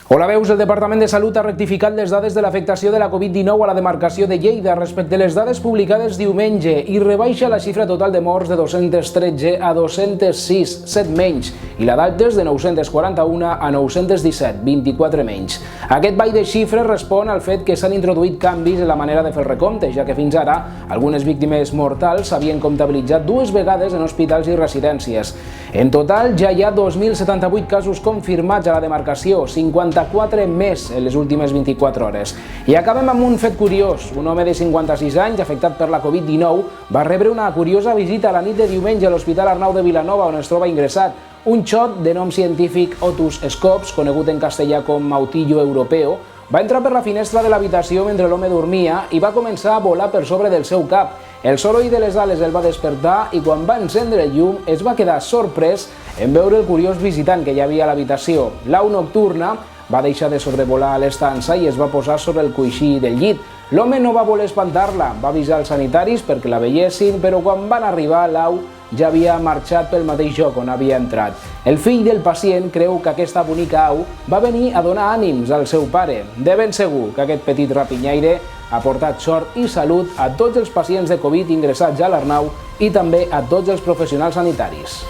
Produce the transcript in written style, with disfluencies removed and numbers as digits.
Hola, veus, el Departament de Salut ha rectificat les dades de l'afectació de la Covid-19 a la demarcació de Lleida respecte a les dades publicades diumenge i rebaixa la xifra total de morts de 213 a 206, 7 menys, i la d'altes de 941 a 917, 24 menys. Aquest ball de xifres respon al fet que s'han introduït canvis en la manera de fer el recompte, ja que fins ara algunes víctimes mortals s'havien comptabilitzat dues vegades en hospitals i residències. En total ja hi ha 2.078 casos confirmats a la demarcació, 54 més en les últimes 24 hores. I acabem amb un fet curiós. Un home de 56 anys, afectat per la Covid-19, va rebre una curiosa visita a la nit de diumenge a l'Hospital Arnau de Vilanova, on es troba ingressat. Un xot de nom científic Otus scops, conegut en castellà com Mautillo europeo, va entrar per la finestra de l'habitació mentre l'home dormia i va començar a volar per sobre del seu cap. El soroll de les ales el va despertar i quan va encendre el llum es va quedar sorprès en veure el curiós visitant que hi havia a l'habitació. L'au nocturna va deixar de sobrevolar l'estança i es va posar sobre el coixí del llit. L'home no va voler espantar-la, va avisar els sanitaris perquè la veiessin, però quan van arribar l'au ja havia marxat pel mateix lloc on havia entrat. El fill del pacient creu que aquesta bonica au va venir a donar ànims al seu pare. De ben segur que aquest petit rapinyaire ha portat sort i salut a tots els pacients de Covid ingressats a l'Arnau i també a tots els professionals sanitaris.